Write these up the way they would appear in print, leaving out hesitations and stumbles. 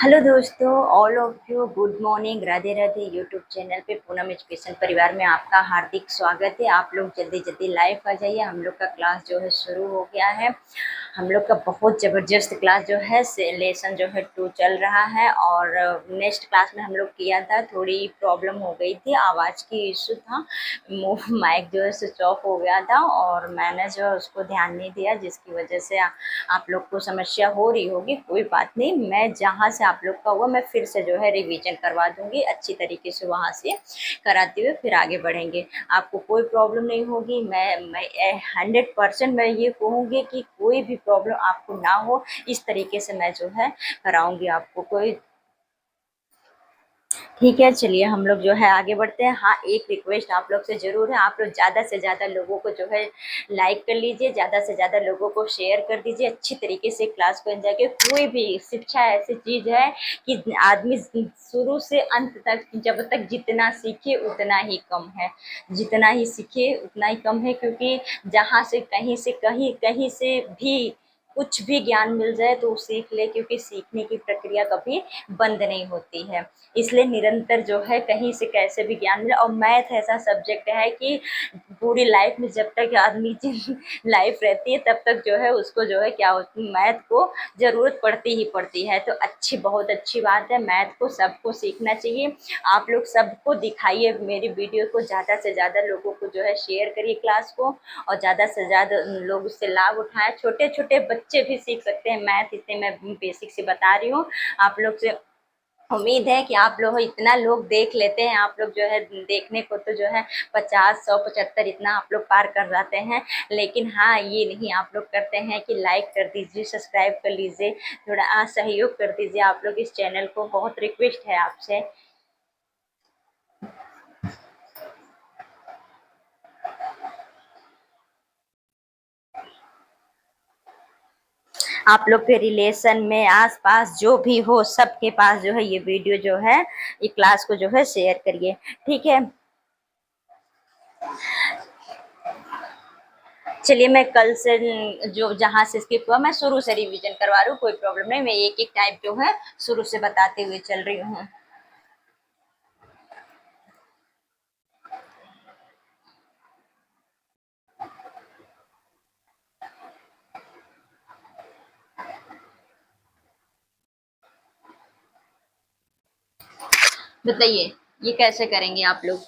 Hello दोस्तों, all of you good morning. Radhe Radhe. YouTube channel पे Poonam education परिवार में आपका हार्दिक स्वागत है। आप लोग जल्दी जल्दी लाइव आ जाइए। हम लोग का क्लास जो है शुरू हो गया है। हम लोग का बहुत ज़बरदस्त क्लास जो है लेसन जो है 2 चल रहा है। और नेक्स्ट क्लास में हम लोग किया था, थोड़ी प्रॉब्लम हो गई थी, आवाज़ की इशू था, माइक जो है स्विच ऑफ हो गया था और मैंने जो है उसको ध्यान नहीं दिया, जिसकी वजह से आप लोग को समस्या हो रही होगी। कोई बात नहीं, मैं जहाँ से आप लोग का हुआ मैं फिर से जो है रिवीजन करवा दूंगी अच्छी तरीके से, वहाँ से कराते हुए फिर आगे बढ़ेंगे। आपको कोई प्रॉब्लम नहीं होगी। मैं 100% मैं ये कहूँगी कि कोई भी प्रॉब्लम आपको ना हो, इस तरीके से मैं जो है कराऊंगी आपको। कोई ठीक है, चलिए हम लोग जो है आगे बढ़ते हैं। हाँ, एक रिक्वेस्ट आप लोग से ज़रूर है, आप लोग ज़्यादा से ज़्यादा लोगों को जो है लाइक कर लीजिए, ज़्यादा से ज़्यादा लोगों को शेयर कर दीजिए। अच्छी तरीके से क्लास को एंजॉय करिए। कोई भी शिक्षा ऐसी चीज़ है कि आदमी शुरू से अंत तक, जब तक जितना सीखे उतना ही कम है, जितना ही सीखे उतना ही कम है। क्योंकि जहाँ से कहीं से कहीं से भी कुछ भी ज्ञान मिल जाए तो सीख ले, क्योंकि सीखने की प्रक्रिया कभी बंद नहीं होती है। इसलिए निरंतर जो है कहीं से कैसे भी ज्ञान मिले। और मैथ ऐसा सब्जेक्ट है कि पूरी लाइफ में जब तक आदमी लाइफ रहती है तब तक जो है उसको जो है क्या होती, मैथ को ज़रूरत पड़ती ही पड़ती है। तो अच्छी, बहुत अच्छी बात है, मैथ को सबको सीखना चाहिए। आप लोग सबको दिखाइए मेरी वीडियो को, ज़्यादा से ज़्यादा लोगों को जो है शेयर करिए क्लास को, और ज़्यादा से ज़्यादा लोग उससे लाभ उठाएं। छोटे छोटे बच्चे भी सीख सकते हैं मैथ, इससे मैं बेसिक से बता रही हूँ। आप लोग से उम्मीद है कि आप लोग इतना लोग देख लेते हैं। आप लोग जो है देखने को तो जो है 50, 100, 75 इतना आप लोग पार कर जाते हैं, लेकिन हाँ ये नहीं आप लोग करते हैं कि लाइक कर दीजिए, सब्सक्राइब कर लीजिए, थोड़ा सहयोग कर दीजिए आप लोग इस चैनल को। बहुत रिक्वेस्ट है आपसे। आप लोग के रिलेशन में आसपास जो भी हो, सबके पास जो है ये वीडियो जो है, ये क्लास को जो है शेयर करिए। ठीक है, चलिए मैं कल से जो जहाँ से स्किप हुआ मैं शुरू से रिवीजन करवा रही हूँ। कोई प्रॉब्लम नहीं, मैं एक एक टाइप जो है शुरू से बताते हुए चल रही हूँ। बताइए ये कैसे करेंगे आप लोग।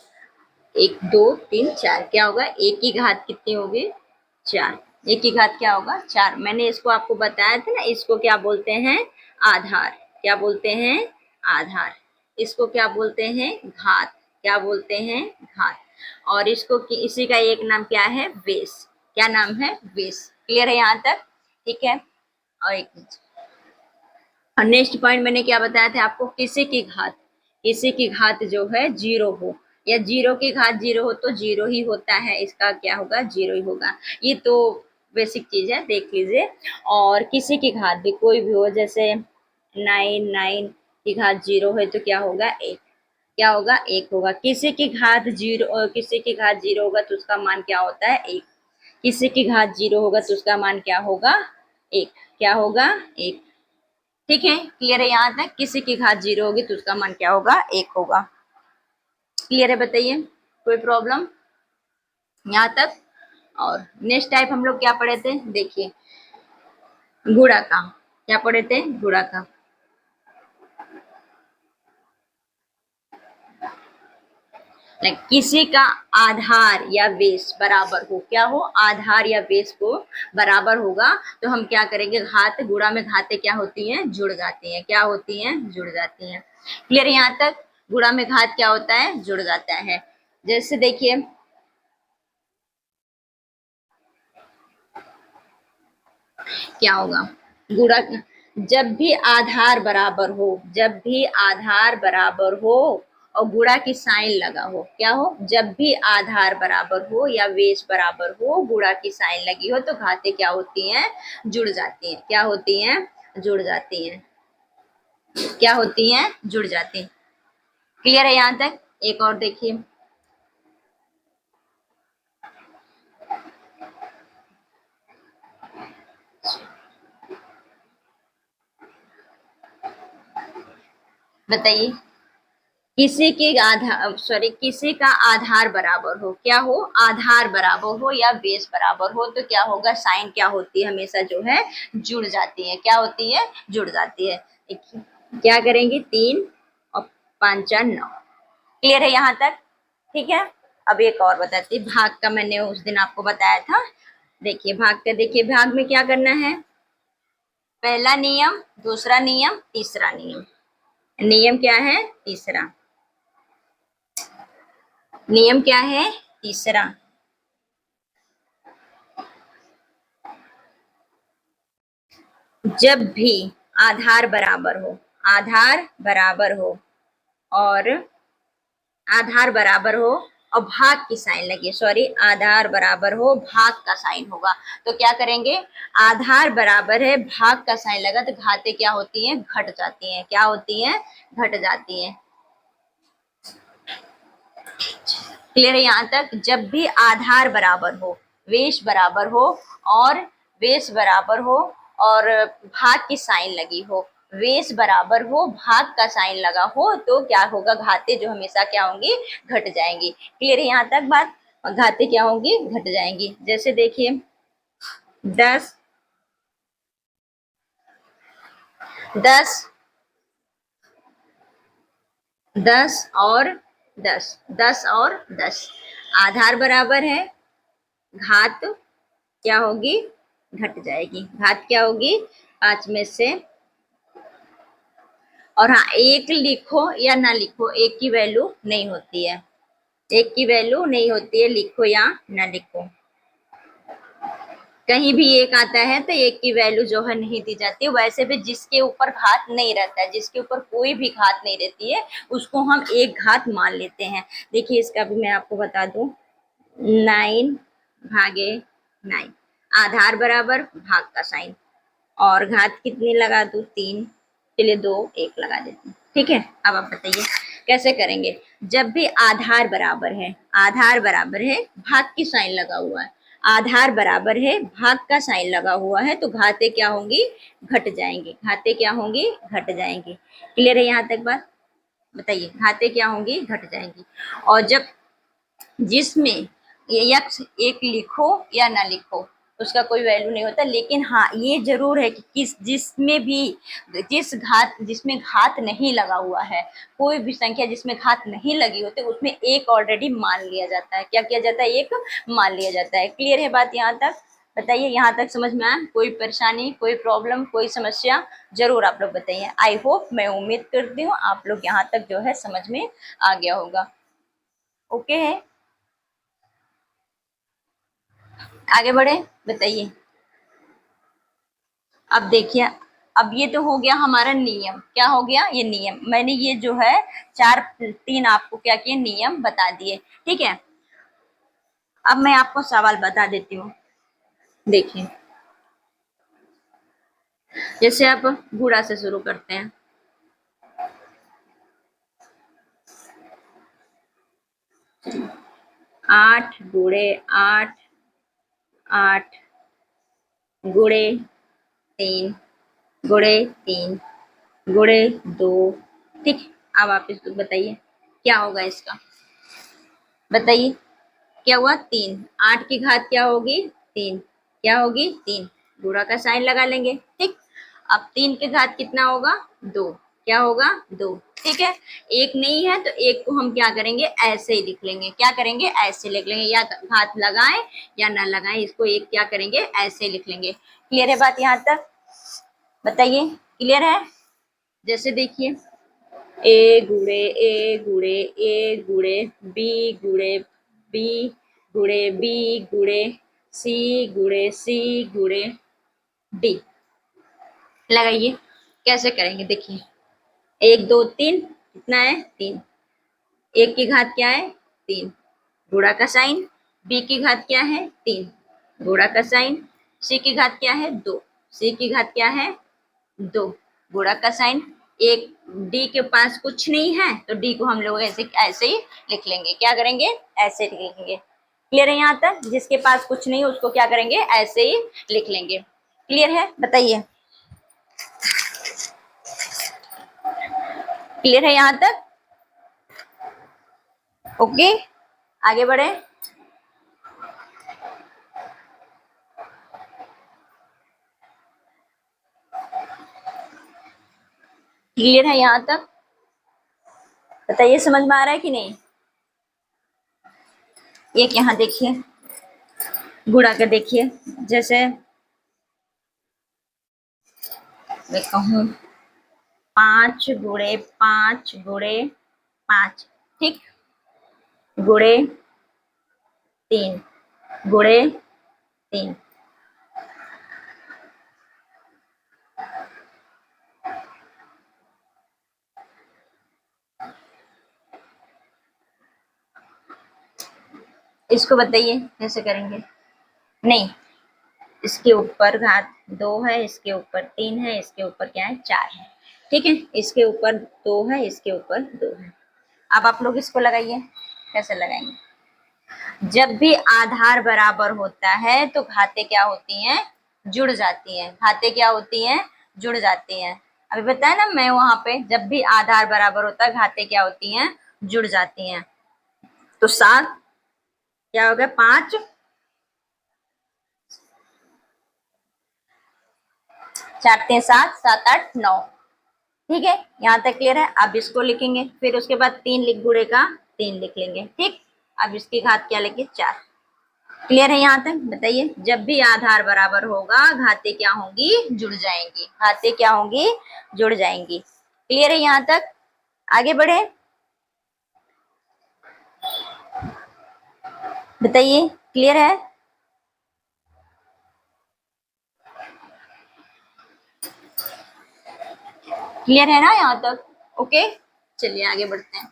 1, 2, 3, 4 क्या होगा, एक की घात कितनी होगी, 4। एक की घात क्या होगा, 4। मैंने इसको आपको बताया था ना, इसको क्या बोलते हैं, आधार। क्या बोलते हैं, आधार। इसको क्या बोलते हैं, घात। क्या बोलते हैं, घात। और इसको इसी का एक नाम क्या है, बेस। क्या नाम है, बेस। क्लियर है यहाँ तक, ठीक है। और एक और नेक्स्ट पॉइंट मैंने क्या बताया था आपको, किसी की घात, किसी की घात जो है जीरो हो, या जीरो की घात जीरो हो तो जीरो ही होता है, इसका क्या होगा, जीरो ही होगा। ये तो बेसिक चीज है, देख लीजिए। और किसी की घात भी कोई भी हो, जैसे 9 की घात जीरो है तो क्या होगा, 1। क्या होगा, 1 होगा। किसी की घात जीरो, किसी की घात जीरो होगा तो उसका मान क्या होता है, 1। किसी की घात जीरो होगा तो उसका मान क्या होगा, 1। क्या होगा, 1। ठीक है, क्लियर है यहाँ तक। किसी की घात जीरो होगी तो उसका मान क्या होगा, 1 होगा। क्लियर है, बताइए कोई प्रॉब्लम यहाँ तक। और नेक्स्ट टाइप हम लोग क्या पढ़े थे, देखिए, गुणा का। क्या पढ़े थे, गुणा का। किसी का आधार या बेस बराबर हो, क्या हो, आधार या बेस को बराबर होगा तो हम क्या करेंगे, घात, गुणा में घातें क्या होती हैं, जुड़ जाती हैं। क्या होती हैं, जुड़ जाती हैं। क्लियर है यहाँ तक। गुणा में घात क्या होता है, जुड़ जाता है। जैसे देखिए, क्या होगा, गुणा, जब भी आधार बराबर हो, जब भी आधार बराबर हो और गुणा की साइन लगा हो, क्या हो, जब भी आधार बराबर हो या बेस बराबर हो, गुणा की साइन लगी हो तो घातें क्या होती हैं, जुड़ जाती हैं। क्या होती हैं, जुड़ जाती हैं। क्या होती हैं, जुड़ जाती हैं। क्लियर है यहाँ तक। एक और देखिए, बताइए। किसी का आधार बराबर हो, क्या हो, आधार बराबर हो या बेस बराबर हो, तो क्या होगा, साइन क्या होती है, हमेशा जो है जुड़ जाती है, क्या होती है, जुड़ जाती है। देखिए क्या करेंगे, 3 और 5 9। क्लियर है यहाँ तक? ठीक है। अब एक और बताती, भाग का मैंने उस दिन आपको बताया था। देखिए भाग का, देखिए भाग में क्या करना है, पहला नियम, दूसरा नियम, तीसरा नियम। नियम क्या है, तीसरा नियम क्या है, तीसरा। जब भी आधार बराबर हो, आधार बराबर हो और आधार बराबर हो और भाग की साइन लगी, सॉरी, आधार बराबर हो, भाग का साइन होगा, तो क्या करेंगे, आधार बराबर है, भाग का साइन लगा, तो घातें क्या होती हैं, घट जाती हैं, क्या होती हैं, घट जाती हैं। क्लियर है यहाँ तक? जब भी आधार बराबर हो, वेश बराबर हो और वेश बराबर हो और भाग की साइन लगी हो, वेश बराबर हो, भाग का साइन लगा हो, तो क्या होगा, घाते जो हमेशा क्या होंगी, घट जाएंगी। क्लियर है यहाँ तक बात? घाते क्या होंगी, घट जाएंगी। जैसे देखिए 10 10 10 और 10, 10 और 10, आधार बराबर है, घात क्या होगी, घट जाएगी, घात क्या होगी, 5 में से। और हाँ, एक लिखो या ना लिखो, एक की वैल्यू नहीं होती है, एक की वैल्यू नहीं होती है, लिखो या ना लिखो, कहीं भी एक आता है तो एक की वैल्यू जो है नहीं दी जाती है। वैसे भी जिसके ऊपर घात नहीं रहता है, जिसके ऊपर कोई भी घात नहीं रहती है, उसको हम एक घात मान लेते हैं। देखिए इसका भी मैं आपको बता दूं, 9 भागे 9, आधार बराबर, भाग का साइन, और घात कितनी लगा दूं, 3, चलिए 2 1 लगा देती हूँ। ठीक है, अब आप बताइए कैसे करेंगे। जब भी आधार बराबर है, आधार बराबर है, भाग की साइन लगा हुआ है, आधार बराबर है, भाग का साइन लगा हुआ है, तो घाते क्या होंगी, घट जाएंगी, घाते क्या होंगी, घट जाएंगी। क्लियर है यहाँ तक बात? बताइए, घाते क्या होंगी, घट जाएंगी। और जब जिसमें यक्ष एक लिखो या ना लिखो, उसका कोई वैल्यू नहीं होता, लेकिन हाँ ये जरूर है कि किस जिसमें भी जिसमें घात नहीं लगा हुआ है, कोई भी संख्या जिसमें घात नहीं लगी होती, उसमें एक ऑलरेडी मान लिया जाता है, क्या किया जाता है, एक मान लिया जाता है। क्लियर है बात यहाँ तक? बताइए यहाँ तक समझ में आया? कोई परेशानी, कोई प्रॉब्लम, कोई समस्या, जरूर आप लोग बताइए। आई होप, मैं उम्मीद करती हूँ आप लोग यहाँ तक जो है समझ में आ गया होगा। ओके है, आगे बढ़े, बताइए। अब देखिए, अब ये तो हो गया हमारा नियम, क्या हो गया, ये नियम, मैंने ये जो है 3 आपको क्या किए, नियम बता दिए। ठीक है, अब मैं आपको सवाल बता देती हूँ। देखिए जैसे आप गुणा से शुरू करते हैं, 8 गुणे 8, 8 गुणे 3 गुणे 3 गुणे 2। ठीक, अब आप इसको बताइए क्या होगा इसका, बताइए क्या हुआ, 3, 8 की घात क्या होगी, 3, क्या होगी, 3, गुणा का साइन लगा लेंगे। ठीक, अब 3 की घात कितना होगा, 2, क्या होगा, 2। ठीक है, एक नहीं है तो एक को हम क्या करेंगे, ऐसे ही लिख लेंगे, क्या करेंगे, ऐसे लिख लेंगे, या घात लगाएं या ना लगाएं, इसको एक क्या करेंगे, ऐसे लिख लेंगे। क्लियर है बात यहाँ तक? बताइए, क्लियर है? जैसे देखिए, ए गुणे बी गुणे बी गुणे बी गुणे सी गुणे डी। लगाइए कैसे करेंगे, देखिए 1 2 3, कितना है, 3, एक की घात क्या है, 3, गुणा का साइन, बी की घात क्या है, 3, गुणा का साइन, सी की घात क्या है, 2, सी की घात क्या है, 2, गुणा का साइन। एक डी के पास कुछ नहीं है तो डी को हम लोग ऐसे ऐसे ही लिख लेंगे, क्या करेंगे, ऐसे लिख लेंगे। क्लियर है यहाँ तक? जिसके पास कुछ नहीं उसको क्या करेंगे, ऐसे ही लिख लेंगे। क्लियर है, बताइए। क्लियर है यहाँ तक? ओके, आगे बढ़े। क्लियर है यहाँ तक? बताइए समझ में आ रहा है कि नहीं? एक यहाँ देखिए, गुणा के देखिए, जैसे मैं कहूँ 5 गुणे 5 गुणे 5, ठीक, गुणे 3 गुणे 3। इसको बताइए कैसे करेंगे? नहीं, इसके ऊपर घात 2 है, इसके ऊपर 3 है, इसके ऊपर क्या है 4 है, ठीक है। इसके ऊपर 2 है, इसके ऊपर 2 है। अब आप लोग इसको लगाइए, कैसे लगाएंगे? जब भी आधार बराबर होता है तो घातें क्या होती हैं? जुड़ जाती हैं। घातें क्या होती हैं? जुड़ जाती हैं। अभी बताया ना मैं वहां पे, जब भी आधार बराबर होता है घातें क्या होती हैं? जुड़ जाती हैं। तो 7 क्या हो गया? 5 4 3 7 7 8 9, ठीक है, यहाँ तक क्लियर है। अब इसको लिखेंगे, फिर उसके बाद 3 लिख गुणे का 3 लिख लेंगे, ठीक। अब इसकी घात क्या लेंगे? 4। क्लियर है यहाँ तक? बताइए, जब भी आधार बराबर होगा घातें क्या होंगी? जुड़ जाएंगी। घातें क्या होंगी? जुड़ जाएंगी। क्लियर है यहाँ तक? आगे बढ़े, बताइए क्लियर है? क्लियर है ना यहाँ तक? ओके, चलिए आगे बढ़ते हैं।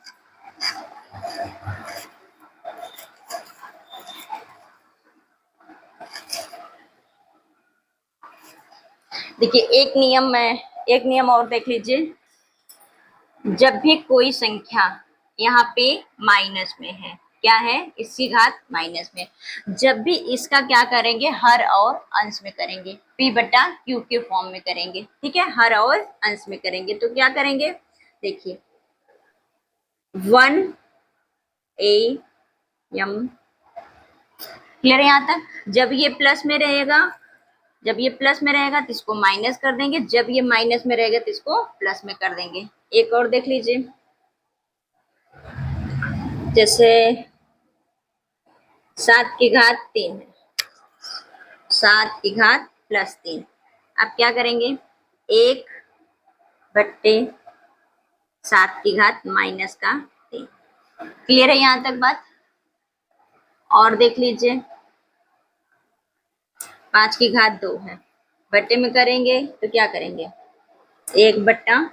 देखिए एक नियम और देख लीजिए। जब भी कोई संख्या यहाँ पे माइनस में है, क्या है? इसकी घात माइनस में, जब भी इसका क्या करेंगे? हर और अंश में करेंगे, p बटा q के फॉर्म में करेंगे, ठीक है। हर और अंश में करेंगे तो क्या करेंगे? देखिए 1 क्लियर है यहाँ तक? जब ये प्लस में रहेगा, जब ये प्लस में रहेगा तो इसको माइनस कर देंगे, जब ये माइनस में रहेगा तो इसको प्लस में कर देंगे। एक और देख लीजिए, जैसे 7 की घात 3 है, 7 की घात प्लस 3। अब क्या करेंगे? 1/7 की घात माइनस का 3। क्लियर है यहाँ तक बात? और देख लीजिए 5 की घात 2 है, बट्टे में करेंगे तो क्या करेंगे? 1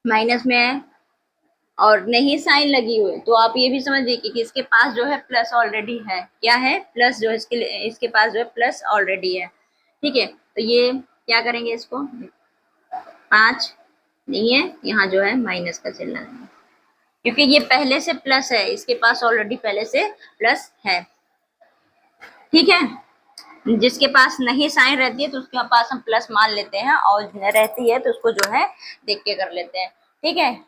माइनस में है और नहीं साइन लगी हुई, तो आप ये भी समझिए कि इसके पास जो है प्लस ऑलरेडी है। क्या है? प्लस जो है इसके पास जो है प्लस ऑलरेडी है, ठीक है। तो ये क्या करेंगे? इसको 5 नहीं है, यहाँ जो है माइनस का चिन्ह लगाएंगे, क्योंकि ये पहले से प्लस है, इसके पास ऑलरेडी पहले से प्लस है, ठीक है। जिसके पास नहीं साइन रहती है तो उसके पास हम प्लस मान लेते हैं, और रहती है तो उसको जो है देख के कर लेते हैं, ठीक है।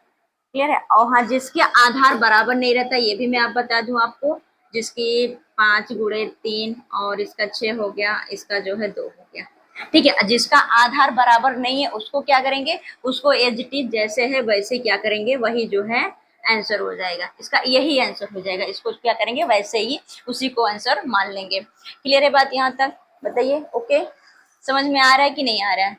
क्लियर है? और हाँ, जिसके आधार बराबर नहीं रहता, ये भी मैं आप बता दूं आपको, जिसकी 5 गुणे 3 और इसका 6 हो गया, इसका जो है 2 हो गया, ठीक है। जिसका आधार बराबर नहीं है उसको क्या करेंगे? उसको एज इट इज जैसे है वैसे क्या करेंगे? वही जो है आंसर हो जाएगा, इसका यही आंसर हो जाएगा। इसको क्या करेंगे? वैसे ही उसी को आंसर मान लेंगे। क्लियर है बात यहाँ तक? बताइए। ओके, समझ में आ रहा है कि नहीं आ रहा है?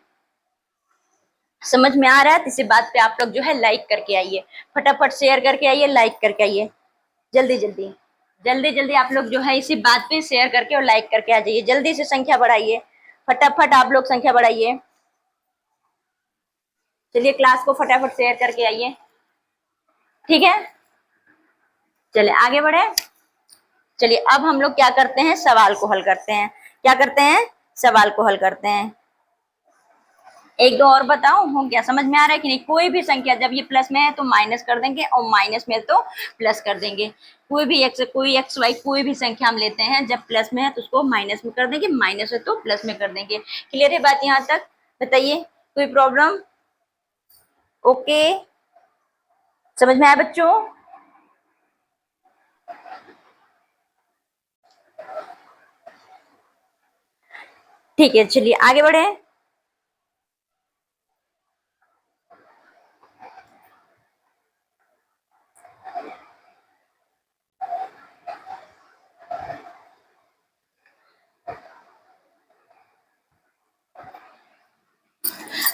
समझ में आ रहा है तो इसी बात पे आप लोग जो है लाइक करके आइए, फटाफट शेयर करके आइए, लाइक करके आइए, जल्दी जल्दी जल्दी जल्दी आप लोग जो है इसी बात पे शेयर करके और लाइक करके आ जाइए। जल्दी से संख्या बढ़ाइए, फटाफट आप लोग संख्या बढ़ाइए। चलिए क्लास को फटाफट शेयर करके आइए, ठीक है। चलिए आगे बढ़े। चलिए अब हम लोग क्या करते हैं? सवाल को हल करते हैं। क्या करते हैं? सवाल को हल करते हैं। एक दो और बताओ, हो गया? समझ में आ रहा है कि नहीं? कोई भी संख्या जब ये प्लस में है तो माइनस कर देंगे, और माइनस में तो प्लस कर देंगे। कोई एक्स वाई कोई भी संख्या हम लेते हैं, जब प्लस में है तो उसको माइनस में कर देंगे, माइनस है तो प्लस में कर देंगे। क्लियर है बात यहाँ तक? बताइए, कोई प्रॉब्लम? ओके, समझ में आया बच्चों? ठीक है, चलिए आगे बढ़े।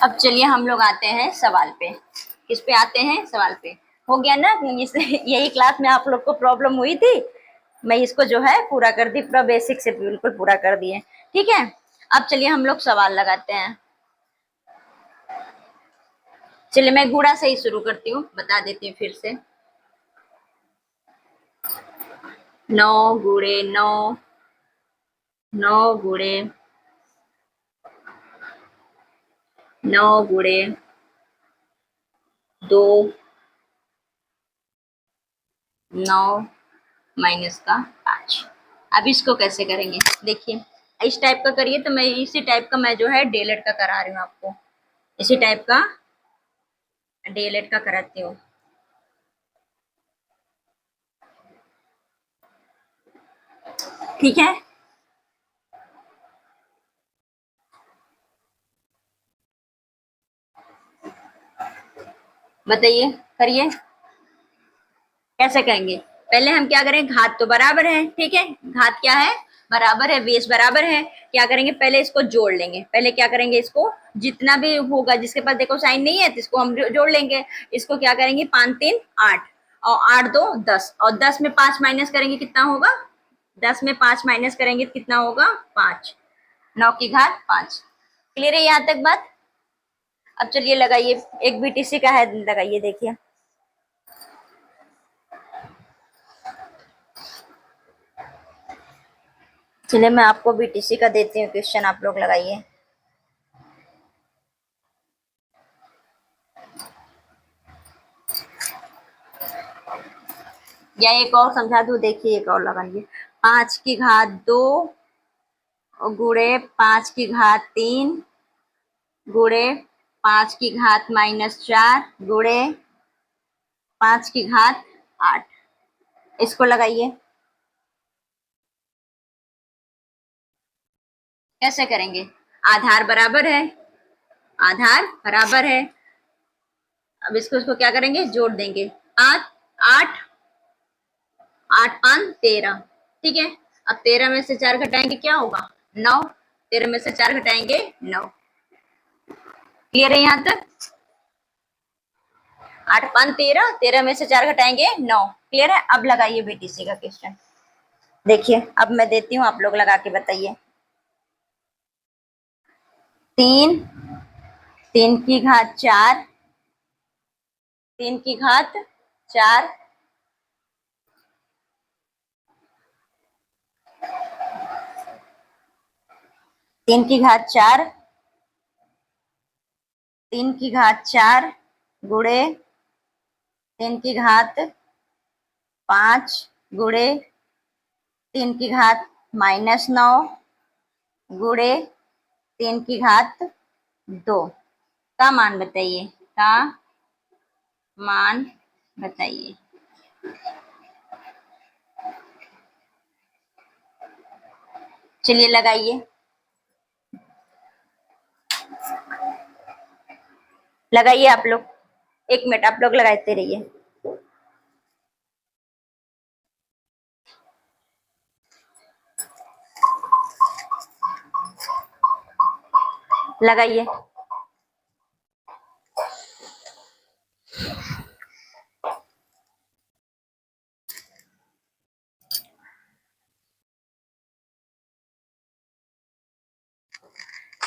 अब चलिए हम लोग आते हैं सवाल पे। किस पे आते हैं? सवाल पे। हो गया ना? यही क्लास में आप लोग को प्रॉब्लम हुई थी, मैं इसको जो है पूरा कर दी, पूरा बेसिक से बिल्कुल पूरा कर दिए। ठीक है, अब चलिए हम लोग सवाल लगाते हैं। चलिए मैं गुणा से ही शुरू करती हूँ, बता देती हूँ फिर से। 9 × 9, 9 × 2, 9 -5। अब इसको कैसे करेंगे? देखिए, इस टाइप का करिए, तो मैं इसी टाइप का मैं जो है डेलेट का करा रही हूँ आपको, इसी टाइप का डेलेट का कराती हूँ। ठीक है, बताइए, करिए कैसे करेंगे। पहले हम क्या करें, घात तो बराबर है, ठीक है, घात क्या है? बराबर है, बेस बराबर है। क्या करेंगे, पहले इसको जोड़ लेंगे। पहले क्या करेंगे, इसको जितना भी होगा, जिसके पास देखो साइन नहीं है तो इसको हम जोड़ लेंगे। इसको क्या करेंगे, 5 3 8 और 8 2 10, और 10 में 5 माइनस करेंगे कितना होगा? 10 में 5 माइनस करेंगे कितना होगा? 5। 9 की घात 5। क्लियर है यहाँ तक बात? अब चलिए लगाइए, एक बीटीसी का है, लगाइए, देखिए। चलिए मैं आपको बीटीसी का देती हूँ क्वेश्चन, आप लोग लगाइए। या एक और समझा दूं, देखिए एक और लगाइए। 5 की घात 2 गुणे 5 की घात 3 गुणे 5 की घात -4 गुणे 5 की घात 8। इसको लगाइए। कैसे करेंगे? आधार बराबर है, आधार बराबर है। अब इसको क्या करेंगे, जोड़ देंगे। 8 8 8 5 13, ठीक है। अब 13 में से 4 घटाएंगे, क्या होगा? 9। 13 में से 4 घटाएंगे 9। क्लियर है यहाँ तक? 8 5 13, 13 में से 4 घटाएंगे 9। क्लियर है? अब लगाइए बीटीसी का क्वेश्चन। देखिए अब मैं देती हूँ, आप लोग लगा के बताइए। 3 3 की घात 4, 3 की घात 4 3 की घात 4, 3 की घात 4 गुणे 3 की घात 5 गुणे 3 की घात -9 गुणे 3 की घात 2 का मान बताइए, का मान बताइए। चलिए लगाइए, लगाइए आप लोग। 1 मिनट आप लोग लगाते रहिए। लगाइए।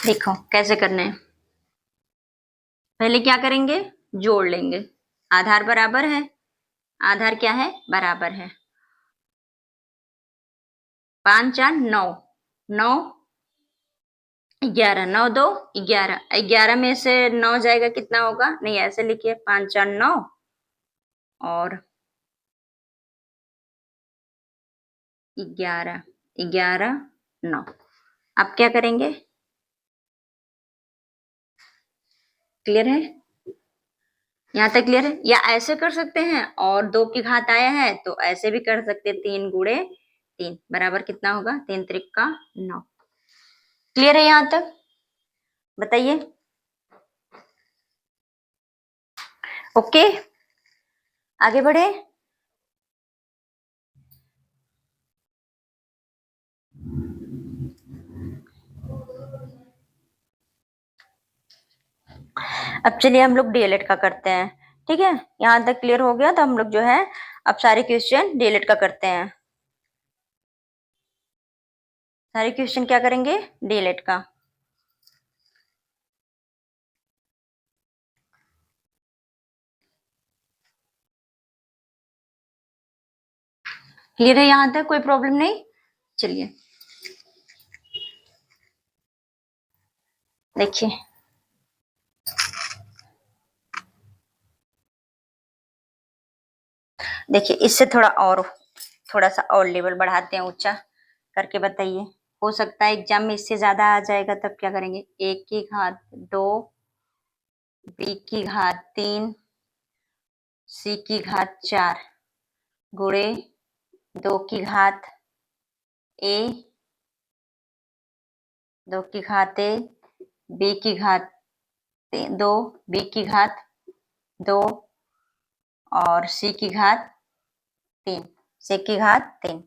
देखो कैसे करना है। पहले क्या करेंगे, जोड़ लेंगे। आधार बराबर है, आधार क्या है? बराबर है। 5 4 9, 9 11, 9 2 11, 11 में से 9 जाएगा कितना होगा? नहीं, ऐसे लिखिए, 5 4 9 और 11, 11 9। अब क्या करेंगे? क्लियर है? यहाँ तक क्लियर है? या ऐसे कर सकते हैं, और 2 की घात आया है तो ऐसे भी कर सकते हैं, 3 गुणे 3 बराबर कितना होगा? 3 त्रिक 9। क्लियर है यहाँ तक? बताइए। ओके, आगे बढ़े। अब चलिए हम लोग डीएलएड का करते हैं। ठीक है, यहाँ तक क्लियर हो गया तो हम लोग जो है अब सारे क्वेश्चन डीएलएड का करते हैं। सारे क्वेश्चन क्या करेंगे? डीएलएड का। क्लियर है यहाँ तक? कोई प्रॉब्लम नहीं? चलिए देखिए, देखिए इससे थोड़ा सा और लेवल बढ़ाते हैं, ऊंचा करके बताइए। हो सकता है एग्जाम में इससे ज्यादा आ जाएगा, तब क्या करेंगे? 1 की घात 2, बी की घात 3, सी की घात 4 गुणे 2 की घात ए, 2 की घात ए, बी की घात 2, बी की घात 2 और सी की घात 3, सी की घात 3।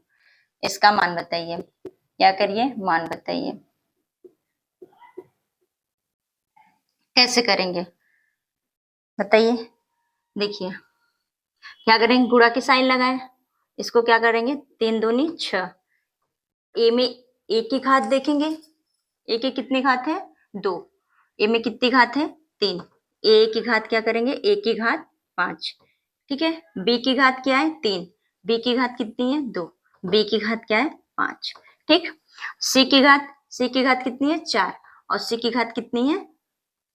इसका मान बताइए। क्या करिए? मान बताइए। कैसे करेंगे बताइए? देखिए क्या करेंगे? गुणा के साइन लगाए, इसको क्या करेंगे? 3 दूनी 6। ए में ए की घात देखेंगे, ए के कितने घात है? 2। ए में कितनी घात है? 3। ए की घात क्या करेंगे? ए की घात 5। ठीक है, बी की घात क्या है? 3। बी की घात कितनी है? 2। बी की घात क्या है? 5। ठीक। सी की घात कितनी है? 4। और सी की घात कितनी है?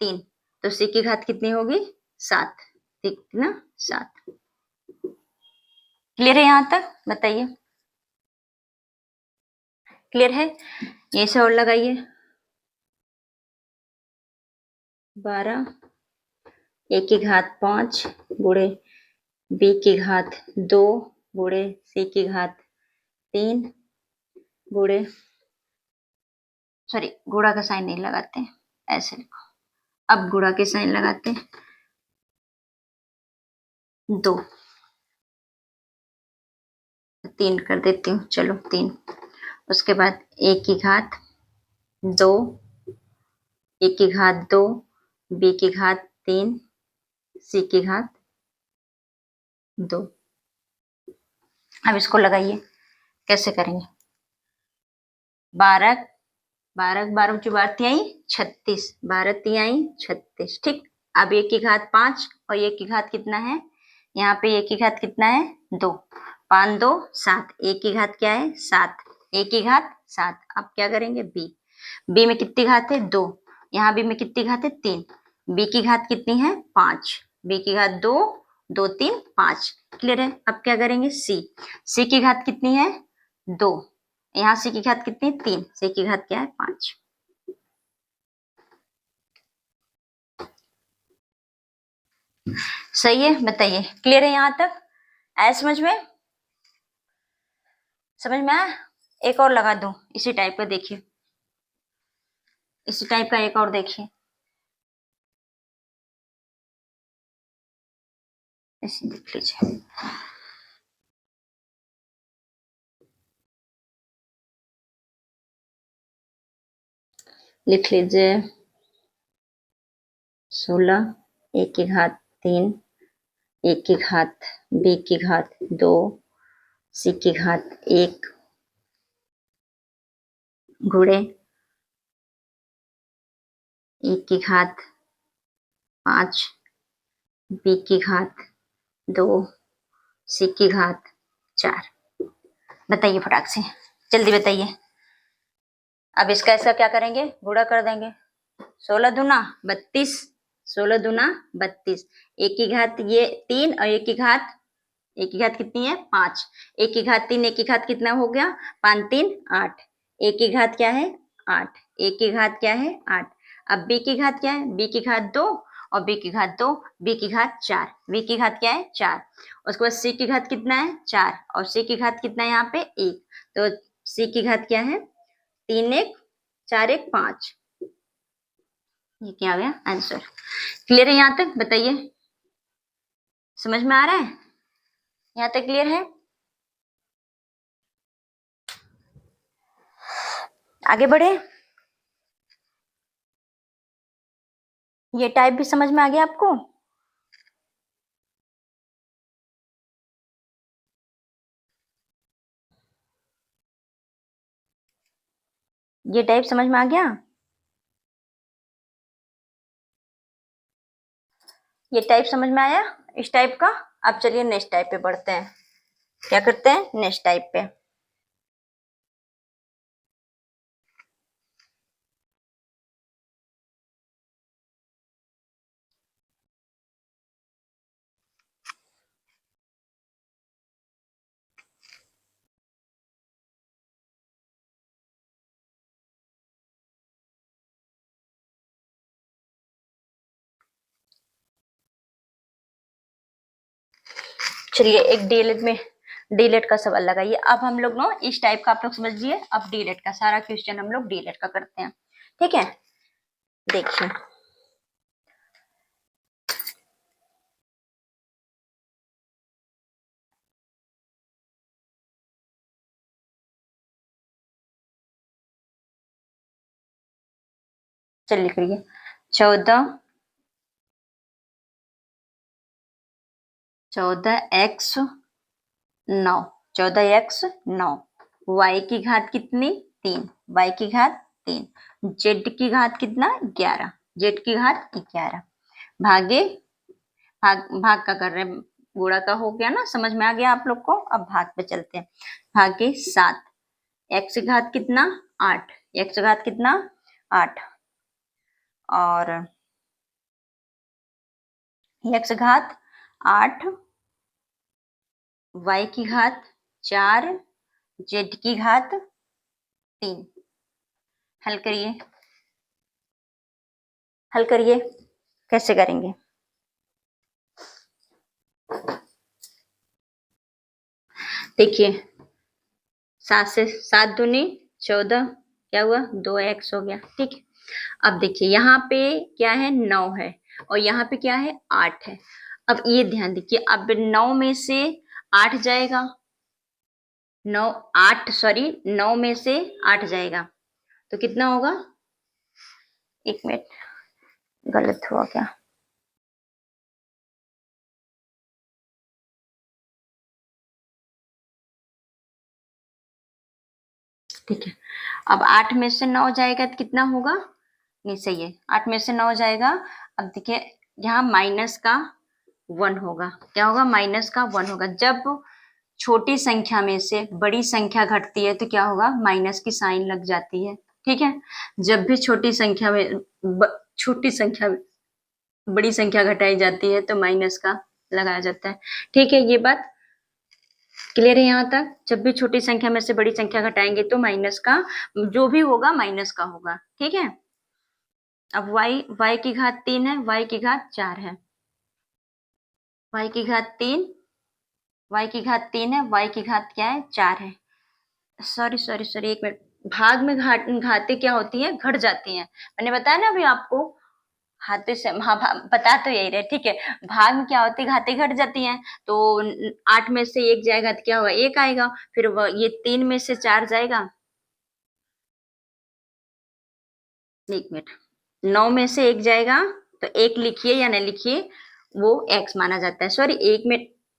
3। तो सी की घात कितनी होगी? 7। ठीक ना? 7। क्लियर है यहाँ तक? बताइए। क्लियर है? ये से और लगाइए। 12 ए की घात 5 गुणे बी की घात 2 गुणे सी की घात 3 गुणे, सॉरी गुणा का साइन नहीं लगाते, ऐसे लिखो। अब गुणा के साइन लगाते, 2 3 कर देती हूँ, चलो 3। उसके बाद ए की घात 2, ए की घात 2, बी की घात 3, सी की घात 2। अब इसको लगाइए। कैसे करेंगे? 12 12 12 चुबार आई 36, 12 आई 36। ठीक। अब एक की घात 5 और एक की घात कितना है? यहाँ पे एक की घात कितना है? 2। 5 2 7। एक की घात क्या है? 7। एक की घात 7। अब क्या करेंगे? बी में कितनी घात है? 2। यहाँ बी में कितनी घात है? 3। बी की घात कितनी है? 5। बी की घात 2 2 3 5। क्लियर है? अब क्या करेंगे? सी की घात कितनी है? 2। यहाँ सी की घात कितनी? 3। सी की घात क्या है? 5। सही है? बताइए। क्लियर है यहाँ तक? आया समझ में? समझ में आया? एक और लगा दूं इसी टाइप का, देखिए इसी टाइप का एक और देखिए, इसे देख लीजिए। लिख लीजिए 16 एक की घात 3, एक की घात बी की घात 2, सी की घात 1 गुणे एक की घात 5, बी की घात 2, सी की घात 4। बताइए फटाक से, जल्दी बताइए। अब इसका ऐसा क्या करेंगे? गुणा कर देंगे। 16 दूना 32, 16 दूना 32। एक की घात ये 3 और एक की घात कितनी है? 5। एक की घात 3, एक की घात कितना हो गया? 5 3 8। एक की घात क्या है? 8। एक की घात क्या है? 8। अब बी की घात क्या है? बी की घात 2 और b की घात 2, b की घात 4, v की घात क्या है 4। उसके बाद c की घात कितना है 4 और c की घात कितना है यहाँ पे 1। तो c की घात क्या है 3 1 4 1 5। ये क्या आ गया आंसर। क्लियर है यहाँ तक, बताइए समझ में आ रहा है, यहाँ तक क्लियर है। आगे बढ़े, ये टाइप भी समझ में आ गया आपको। ये टाइप समझ में आ गया। ये टाइप समझ में आया इस टाइप का। अब चलिए नेक्स्ट टाइप पे बढ़ते हैं। क्या करते हैं नेक्स्ट टाइप पे। चलिए एक डीएलएड में डीएलएड का सवाल लगाइए। अब हम लोग ना इस टाइप का आप लोग समझिए, अब डीएलएड का सारा क्वेश्चन हम लोग डीएलएड का करते हैं, ठीक है। देखिए चलिए करिए 14 14x 9, 14x 9, y की घात कितनी 3, y की घात 3, z की घात कितना 11, z की घात 11, भागे भाग भाग का कर रहे हैं, गुणा का हो गया ना, समझ में आ गया आप लोग को। अब भाग पे चलते हैं। भागे 7, x घात कितना 8, x घात कितना 8 और x घात 8, y की घात 4, z की घात 3। हल करिए, हल करिए, कैसे करेंगे। देखिए 7 से 7 दूनी 14, क्या हुआ 2x हो गया, ठीक है। अब देखिए यहाँ पे क्या है 9 है और यहाँ पे क्या है 8 है। अब ये ध्यान देखिए, अब 9 में से 8 जाएगा, 9 8 सॉरी 9 में से 8 जाएगा तो कितना होगा, एक मिनट गलत हुआ क्या, ठीक है। अब 8 में से 9 जाएगा तो कितना होगा, नहीं सही है 8 में से 9 जाएगा। अब देखिए यहाँ माइनस का 1 होगा, क्या होगा माइनस का 1 होगा। जब छोटी संख्या में से बड़ी संख्या घटती है तो क्या होगा माइनस की साइन लग जाती है, ठीक है। जब भी छोटी संख्या में छोटी संख्या में बड़ी संख्या घटाई जाती है तो माइनस का लगाया जाता है, ठीक है। ये बात क्लियर है यहाँ तक। जब भी छोटी संख्या में से बड़ी संख्या घटाएंगे तो माइनस का जो भी होगा माइनस का होगा, ठीक है। अब y की घात 3 है, y की घात 4 है, y की घात 3, y की घात 3 है, y की घात क्या है 4 है। सॉरी सॉरी सॉरी एक मिनट, भाग में घाते क्या होती है घट जाती हैं, मैंने बताया ना अभी आपको। हाथे से हाँ बता तो यही रहे, ठीक है। भाग में क्या होती है घाते घट जाती हैं, तो 8 में से 1 जाएगा तो क्या होगा 1 आएगा, फिर ये 3 में से 4 जाएगा, 1 मिनट 9 में से 1 जाएगा तो 1 लिखिए या नहीं लिखिए वो x माना जाता है। सॉरी 1 में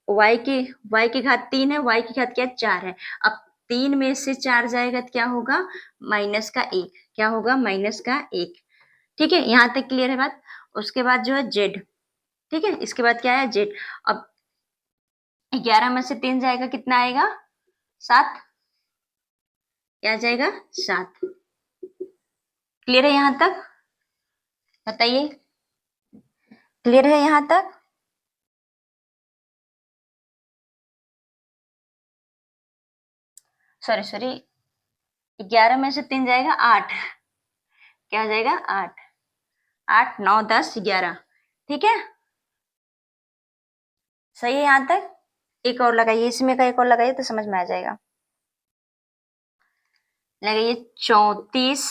y की घात 3 है, y की घात क्या 4 है। अब 3 में से 4 जाएगा तो क्या होगा माइनस का 1, क्या होगा माइनस का 1, ठीक है। यहाँ तक क्लियर है बात। उसके बाद जो है z, ठीक है, इसके बाद क्या है z। अब 11 में से 3 जाएगा कितना आएगा 7, क्या जाएगा 7। क्लियर है यहाँ तक, बताइए क्लियर है यहाँ तक। सॉरी सॉरी 11 में से 3 जाएगा 8, क्या हो जाएगा 8, 8 9 10 11, ठीक है, सही है यहाँ तक। एक और लगाइए, इसमें का एक और लगाइए तो समझ में आ जाएगा। लगाइए 34,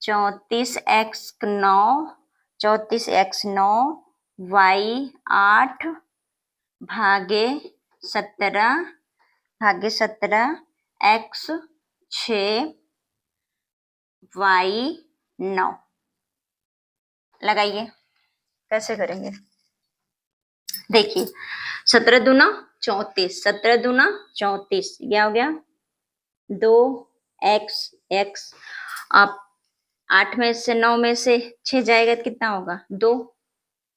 34x9, 34x9 y8 भागे 17 भागे 17 x6 y9। लगाइए कैसे करेंगे, देखिए 17 दूना 34, 17 दूना 34, क्या हो गया 2x x। आप 8 में से 9 में से 6 जाएगा तो कितना होगा 2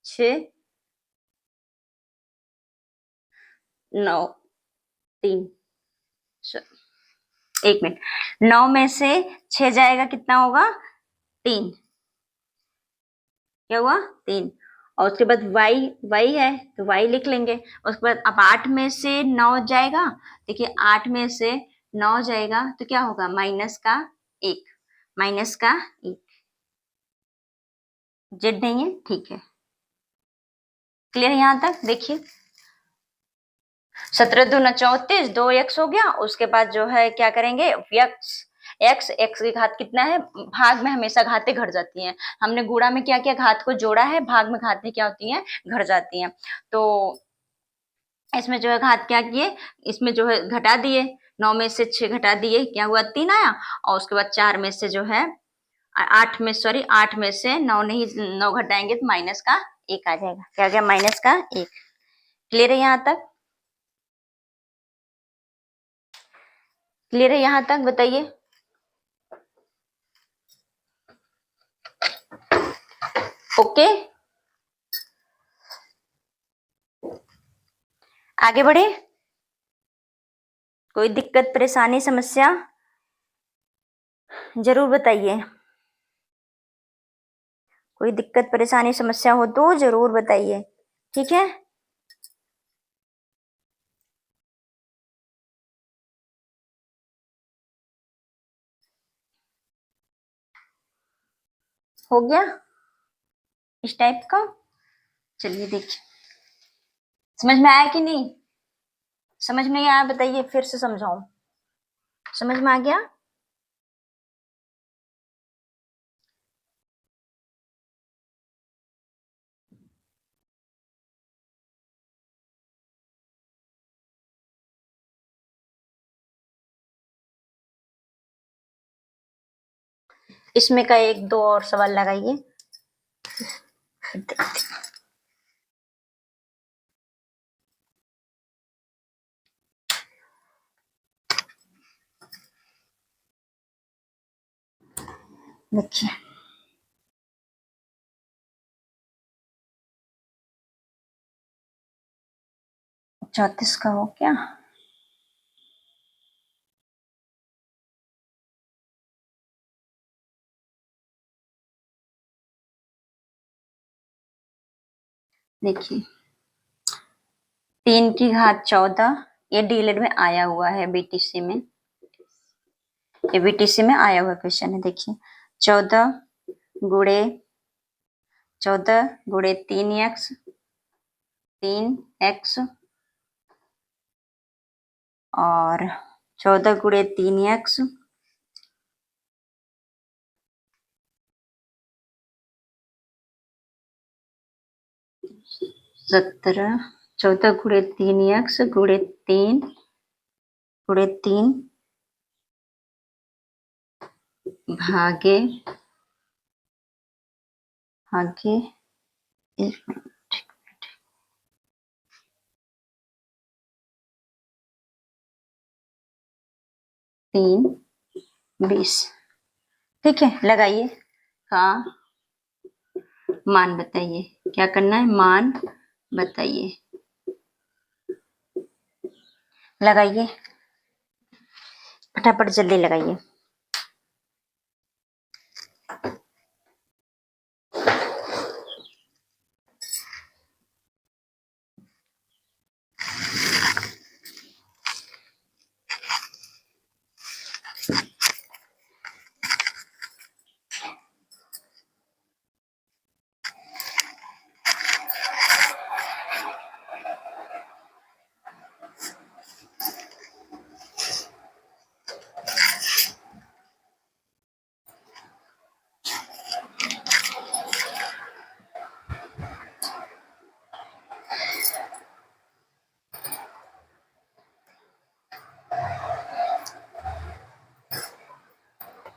6 9 3, एक मिनट, 9 में से 6 जाएगा कितना होगा 3, क्या हुआ 3। और उसके बाद y है तो y लिख लेंगे। उसके बाद अब 8 में से 9 जाएगा, देखिए 8 में से 9 जाएगा तो क्या होगा माइनस का 1, माइनस का 1। जेड नहीं है, ठीक है, क्लियर यहां तक। देखिए 17 दूना 34, 2x हो गया। उसके बाद जो है क्या करेंगे x की घात कितना है, भाग में हमेशा घातें घट जाती हैं। हमने गुणा में क्या किया, घात को जोड़ा है, भाग में घातें क्या होती हैं घट जाती हैं। तो इसमें जो है घात क्या किए, इसमें जो है घटा दिए, 9 में से 6 घटा दिए, क्या हुआ 3 आया। और उसके बाद 4 में से जो है 8 में से 9 नहीं, 9 घटाएंगे तो माइनस का 1 आ जाएगा। क्या गया माइनस का 1। क्लियर है यहाँ तक, क्लियर है यहाँ तक, बताइए। ओके, आगे बढ़े। कोई दिक्कत परेशानी समस्या जरूर बताइए, कोई दिक्कत परेशानी समस्या हो तो जरूर बताइए, ठीक है। हो गया इस टाइप का। चलिए देखिए, समझ में आया कि नहीं, समझ में नहीं आया बताइए, फिर से समझाऊं, समझ में आ गया। इसमें का एक दो और सवाल लगाइए। देखिए 34 का हो क्या, देखिए 3 की घात 14, ये डीएलएड में आया हुआ है, बीटीसी में, ये बीटीसी में आया हुआ क्वेश्चन है। देखिए 14 गुणे 3x 3x और 14 गुणे 3x 17, 14 गुणे 3x गुणे 3 भागे भागे 3 20, ठीक है। लगाइए, हाँ मान बताइए, क्या करना है मान बताइए, लगाइए फटाफट जल्दी लगाइए।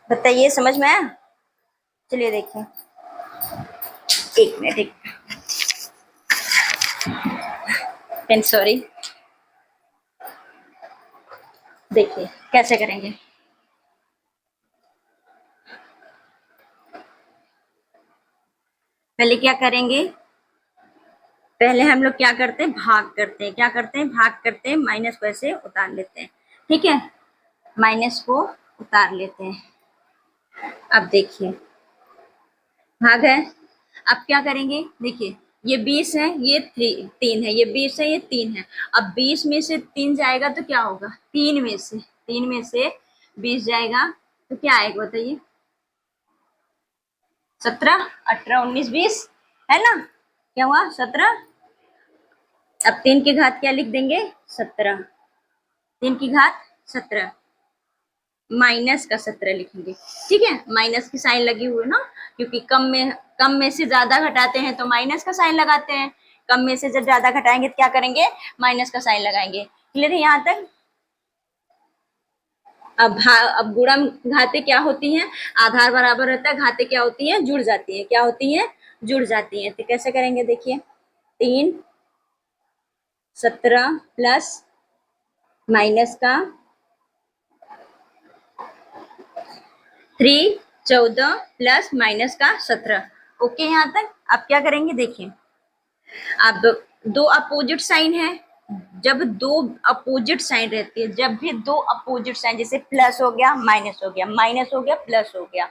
बताइए, समझ में आया? चलिए देखिए, एक मिनट, एक मिनट, सॉरी। देखिए कैसे करेंगे। पहले क्या करेंगे, पहले हम लोग क्या करते हैं, भाग करते हैं। क्या करते हैं, भाग करते हैं, माइनस को ऐसे उतार लेते हैं। ठीक है, माइनस को उतार लेते हैं। अब देखिए, भाग है। अब क्या करेंगे, देखिए ये 20 है, ये 3 है, ये 20 है, ये 3 है। अब 20 में से 3 जाएगा तो क्या होगा, 3 में से 20 जाएगा तो क्या आएगा बताइए, 17, 18, 19, 20, है ना? क्या हुआ, 17। अब 3 की घात क्या लिख देंगे, 17। 3 की घात 17, माइनस का 17 लिखेंगे। ठीक है, माइनस की साइन लगी हुई है ना, क्योंकि कम में से ज्यादा घटाते हैं तो माइनस का साइन लगाते हैं। कम में से जब ज्यादा घटाएंगे तो क्या करेंगे, माइनस का साइन लगाएंगे। क्लियर है यहाँ तक? अब गुणा घाते क्या होती हैं, आधार बराबर रहता है, घाते क्या होती है, जुड़ जाती है। क्या होती है, जुड़ जाती है। तो कैसे करेंगे, देखिए 3, 17 प्लस माइनस का 3, 14 प्लस माइनस का 17। ओके यहाँ तक? अब क्या करेंगे, देखिए अब दो अपोजिट साइन है। जब दो अपोजिट साइन रहती है, जब भी दो अपोजिट साइन, जैसे प्लस हो गया माइनस हो गया, माइनस हो गया प्लस हो गया,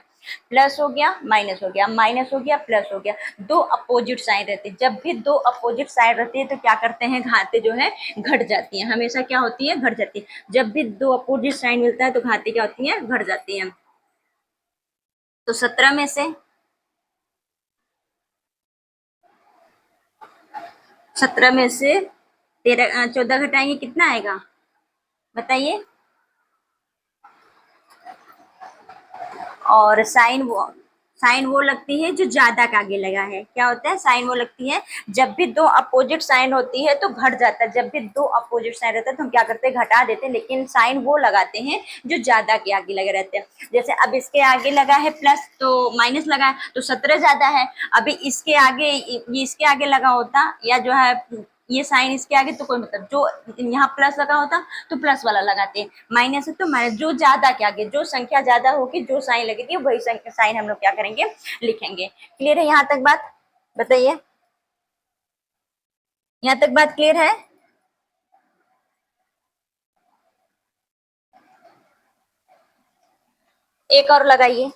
प्लस हो गया माइनस हो गया, माइनस हो गया प्लस हो गया, दो अपोजिट साइन रहती है। जब भी दो अपोजिट साइन रहती है तो क्या करते हैं, घाते जो है घट जाती है। हमेशा क्या होती है, घट जाती है। जब भी दो अपोजिट साइन मिलता है तो घाते क्या होती है, घट जाती है। तो 17 में से 14 घटाएंगे, कितना आएगा बताइए? और साइन वो लगती है जो ज्यादा का आगे लगा है। क्या होता है, साइन वो लगती है जब भी दो अपोजिट साइन होती है तो घट जाता है। जब भी दो अपोजिट साइन रहता है तो हम क्या करते हैं, घटा देते हैं। लेकिन साइन वो लगाते हैं जो ज्यादा के आगे लगे रहते हैं। जैसे अब इसके आगे लगा है प्लस तो माइनस लगा है तो 17 ज्यादा है। अभी इसके आगे, ये इसके आगे लगा होता या जो है ये साइन इसके आगे तो कोई मतलब, जो यहाँ प्लस लगा होता तो प्लस वाला लगाते हैं, माइनस है तो माइनस। जो ज्यादा के आगे जो संख्या ज्यादा होगी, जो साइन लगेगी वही साइन हम लोग क्या करेंगे, लिखेंगे। क्लियर है यहाँ तक बात? बताइए, यहाँ तक बात क्लियर है? एक और लगाइए।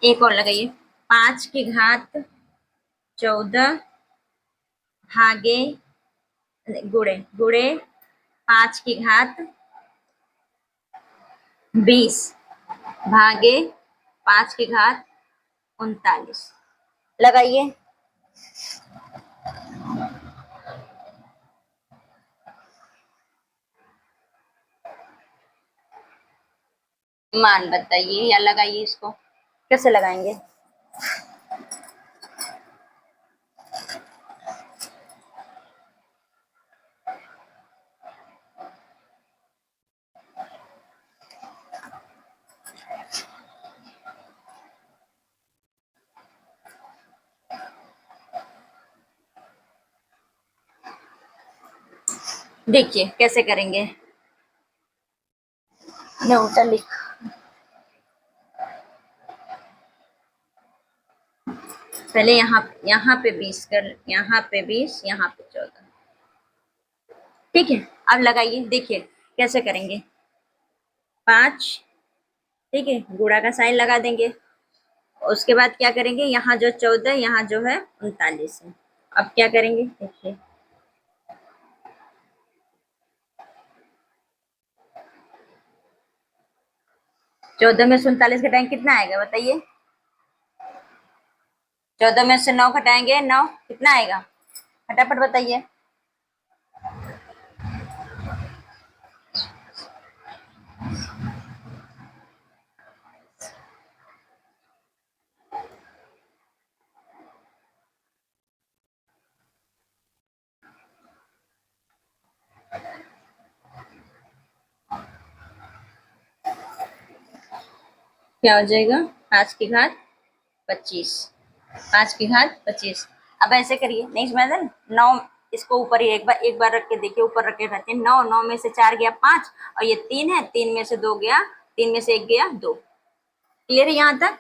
एक और लगाइए, 5 की घात 14 भागे, गुड़े गुड़े 5 की घात 20 भागे 5 की घात 39। लगाइए। मान बताइए या लगाइए इसको, कैसे लगाएंगे? देखिए कैसे करेंगे, मैं उल्टा लिख, पहले यहाँ पे 20 कर, यहाँ पे 20, यहाँ पे 14। ठीक है, अब लगाइए, देखिए कैसे करेंगे। 5, ठीक है, गुणा का साइन लगा देंगे। उसके बाद क्या करेंगे, यहाँ जो 14, यहाँ जो है 39 है। अब क्या करेंगे, देखिए 14 में से 39 घटाएंगे, कितना आएगा बताइए? 14 में से 9 घटाएंगे, 9 कितना आएगा, फटाफट बताइए। क्या हो जाएगा, 5 की घात 25, 5 की घात 25। अब ऐसे करिए, नहीं समझ ना, 9, इसको ऊपर ही एक बार रख के देखिए, ऊपर रख के रहते हैं, 9, 9 में से 4 गया 5, और ये 3 है, 3 में से 2 गया, 3 में से 1 गया 2। क्लियर है यहाँ तक?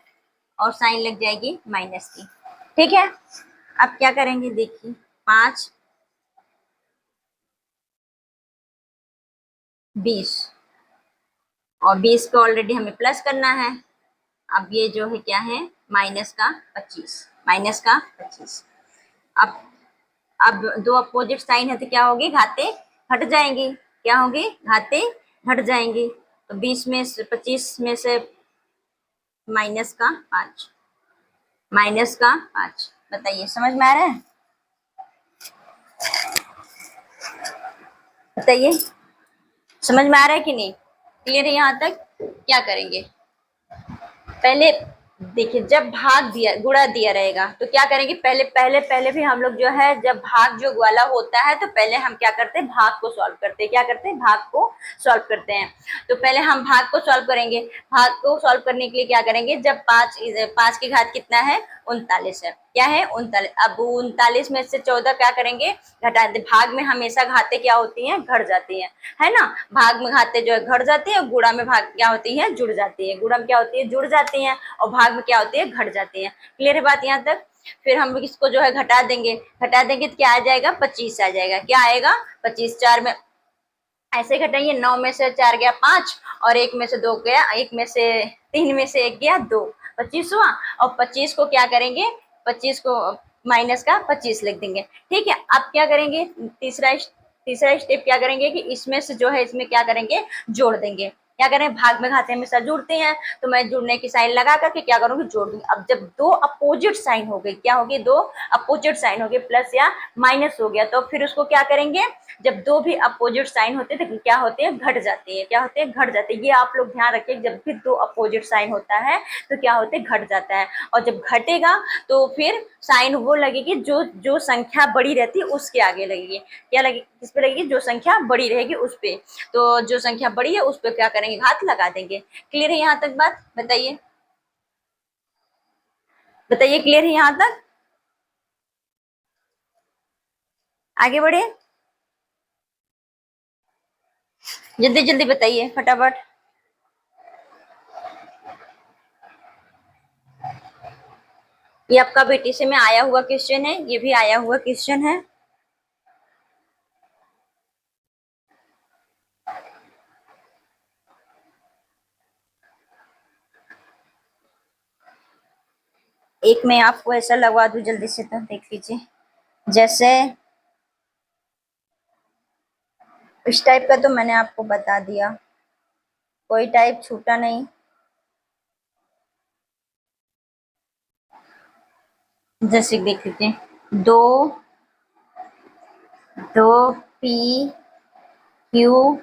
और साइन लग जाएगी माइनस की। ठीक है, अब क्या करेंगे देखिए, 5 20, और 20 को ऑलरेडी हमें प्लस करना है। अब ये जो है क्या है, माइनस का 25, माइनस का 25। अब अब दो अपोजिट साइन है तो क्या होगी, घाते हट जाएंगी। क्या होगी, घाते हट जाएंगी। तो 20 में से 25 में से माइनस का 5, माइनस का 5। बताइए समझ में आ रहा है? बताइए समझ में आ रहा है कि नहीं? क्लियर है यहाँ तक? क्या करेंगे पहले देखिए, जब भाग दिया गुणा दिया रहेगा तो क्या करेंगे, पहले पहले पहले भी हम लोग जो है, जब भाग जो वाला होता है तो पहले हम क्या करते हैं, भाग को सॉल्व करते हैं। क्या करते हैं, भाग को सॉल्व करते हैं। तो पहले हम भाग को सॉल्व करेंगे। भाग को सॉल्व करने के लिए क्या करेंगे, जब 5 की घात कितना है, 39 है। क्या है, 39। अब 39 में से 14 क्या करेंगे, घटा दे। भाग में हमेशा घाते क्या होती हैं, घट जाती हैं, है ना। भाग में घाते जो है घट जाती है, गुणा में भाग क्या होती है, जुड़ जाती है। गुणा में क्या होती है, जुड़ जाती है, और भाग में क्या होती है, घट जाती है। क्लियर है बात यहाँ तक? फिर हम इसको जो है घटा देंगे, घटा देंगे तो क्या आ जाएगा, 25 आ जाएगा। क्या आएगा, 25। 4 में ऐसे घटाइए, 9 में से 4 गया 5, और 1 में से 2 गया, 1 में से 3 में से 1 गया 2, 25 हुआ। और 25 को क्या करेंगे, 25 को माइनस का 25 लिख देंगे। ठीक है, अब क्या करेंगे, तीसरा स्टेप क्या करेंगे कि इसमें से जो है, इसमें क्या करेंगे, जोड़ देंगे। क्या करें, भाग में घाते हमेशा जुड़ते हैं, तो मैं जुड़ने की साइन लगा करके क्या करूंगी, जोड़ दूंगी। अब जब दो अपोजिट साइन हो गई, क्या होगी, दो अपोजिट साइन हो गए, प्लस या माइनस हो गया, तो फिर उसको क्या करेंगे, जब दो भी अपोजिट साइन होते हैं तो क्या होते हैं, घट जाते हैं। क्या होते हैं, घट जाते हैं। ये आप लोग ध्यान रखिए, जब भी दो अपोजिट साइन होता है तो क्या होते हैं, घट जाता है। और जब घटेगा तो फिर साइन वो लगेगी, जो जो संख्या बड़ी रहती है उसके आगे लगेगी। क्या लगेगी, किस पे लगेगी, जो संख्या बड़ी रहेगी उस पे। तो जो संख्या बड़ी है उस पे क्या करेंगे, घात लगा देंगे। क्लियर है यहाँ तक बात? बताइए, बताइए क्लियर है यहाँ तक? आगे बढ़े, जल्दी जल्दी बताइए फटाफट। ये आपका बीटीसी में आया हुआ क्वेश्चन है, ये भी आया हुआ क्वेश्चन है। एक मैं आपको ऐसा लगवा दूं जल्दी से, तो देख लीजिए। जैसे इस टाइप का तो मैंने आपको बता दिया, कोई टाइप छूटा नहीं। जैसे देख लीजिए, दो दो P Q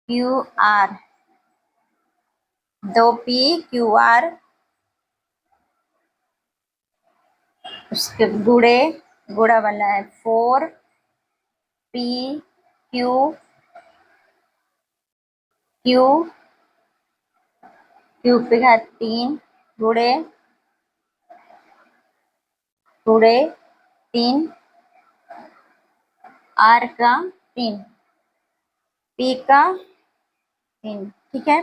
Q R, 2 PQR, उसके गुड़े, गुड़ा वाला है 4PQQ, क्यू पे घात 3, गुड़े गुड़े 3, R का 3, P का 3। ठीक है,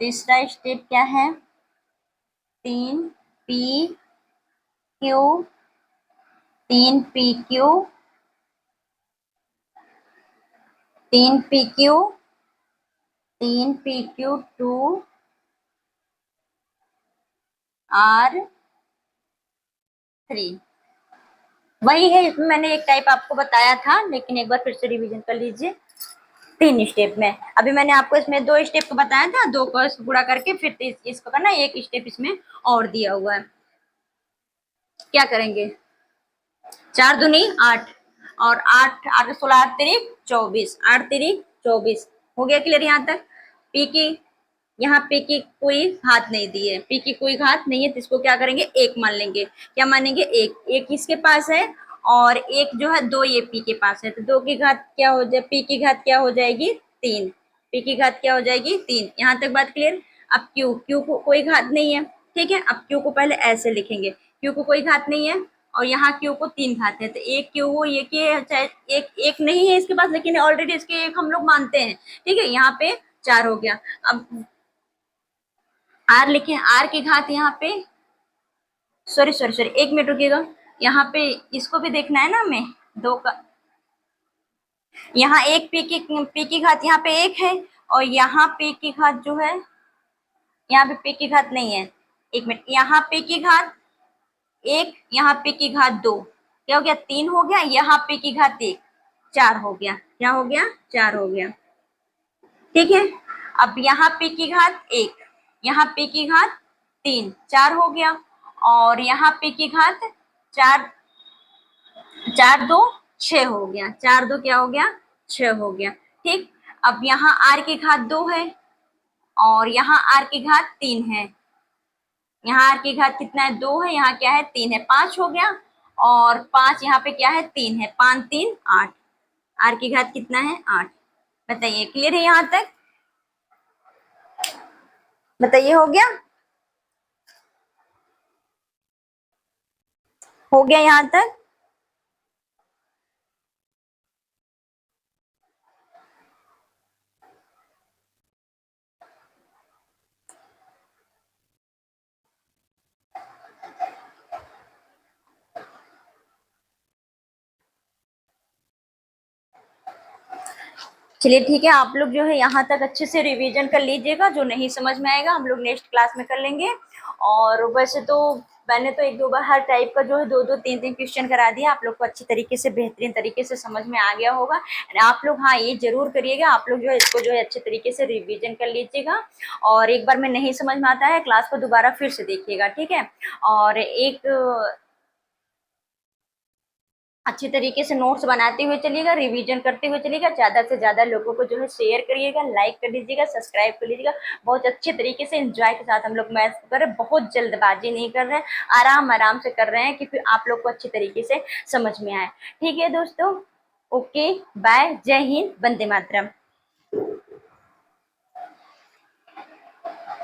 तीसरा स्टेप क्या है, 3PQ, 3PQ, 3PQ, 3PQ 2 R3। वही है, इसमें मैंने एक टाइप आपको बताया था, लेकिन एक बार फिर से रिवीजन कर लीजिए। 3 स्टेप में, अभी मैंने आपको इसमें 2 स्टेप को बताया था, 2 को गुणा करके फिर इसको करना, एक स्टेप इसमें और दिया हुआ है। क्या करेंगे, 4 दूनी 8, और 8 8 16 8 तिरिक 24, 8 तिरिक 24। हो गया क्लियर यहाँ तक? पी की, यहाँ पी की कोई घात नहीं दी है, पी की कोई घात नहीं है, तो इसको क्या करेंगे, एक मान लेंगे। क्या मानेंगे, एक। एक किसके पास है, और एक जो है 2 ये पी के पास है, तो 2 की घात क्या हो जाए, पी की घात क्या हो जाएगी, 3। पी की घात क्या हो जाएगी, 3। यहाँ तक बात क्लियर? अब क्यू, क्यू को कोई घात नहीं है, ठीक है। अब क्यू को पहले ऐसे लिखेंगे, क्यू को कोई घात नहीं है और यहाँ क्यू को 3 घात है, तो एक क्यू हो ये कि चाहे एक एक नहीं है इसके पास, लेकिन ऑलरेडी इसके एक हम लोग मानते हैं, ठीक है। यहाँ पे 4 हो गया। अब आर लिखे, आर की घात यहाँ पे, सॉरी सॉरी सॉरी, 1 मिनट रुकिएगा, यहाँ पे इसको भी देखना है ना हमें, दो का, यहाँ एक पी की घात यहाँ पे 1 है और यहाँ पे की घात जो है, यहाँ पे पे की घात नहीं है, 1 मिनट, यहाँ पे की घात 1, यहाँ पे की घात 2, क्या हो गया 3 हो गया, यहाँ पे की घात 1, 4 हो गया, क्या हो गया 4 हो गया, ठीक है। अब यहाँ पे की घात 1, यहाँ पे की घात 3, 4 हो गया, और यहाँ पे की घात 4, 4 2 6 हो गया, 4 2 क्या हो गया 6 हो गया, ठीक। अब यहाँ आर की घात 2 है और यहाँ आर की घात 3 है, यहाँ आर की घात कितना है 2 है, यहाँ क्या है 3 है, 5 हो गया, और 5 यहाँ पे क्या है 3 है, 5 3 8, आर की घात कितना है 8। बताइए क्लियर है यहाँ तक, बताइए हो गया, हो गया यहाँ तक। चलिए ठीक है, आप लोग जो है यहाँ तक अच्छे से रिवीजन कर लीजिएगा, जो नहीं समझ में आएगा हम लोग नेक्स्ट क्लास में कर लेंगे। और वैसे तो मैंने तो 1-2 बार हर टाइप का जो है 2-2 3-3 क्वेश्चन करा दिया, आप लोग को अच्छी तरीके से बेहतरीन तरीके से समझ में आ गया होगा। आप लोग हाँ ये जरूर करिएगा, आप लोग जो है इसको जो है अच्छे तरीके से रिविजन कर लीजिएगा, और एक बार में नहीं समझ में आता है क्लास को दोबारा फिर से देखिएगा, ठीक है। और एक अच्छी तरीके से नोट्स बनाते हुए चलिएगा, रिवीजन करते हुए चलिएगा, ज्यादा से ज्यादा लोगों को जो है शेयर करिएगा, लाइक कर दीजिएगा, सब्सक्राइब कर लीजिएगा। बहुत अच्छे तरीके से एंजॉय के साथ हम लोग मैथ कर रहे हैं, बहुत जल्दबाजी नहीं कर रहे हैं, आराम आराम से कर रहे हैं कि फिर आप लोग को अच्छी तरीके से समझ में आए। ठीक है दोस्तों, ओके बाय, जय हिंद, वंदे मातरम।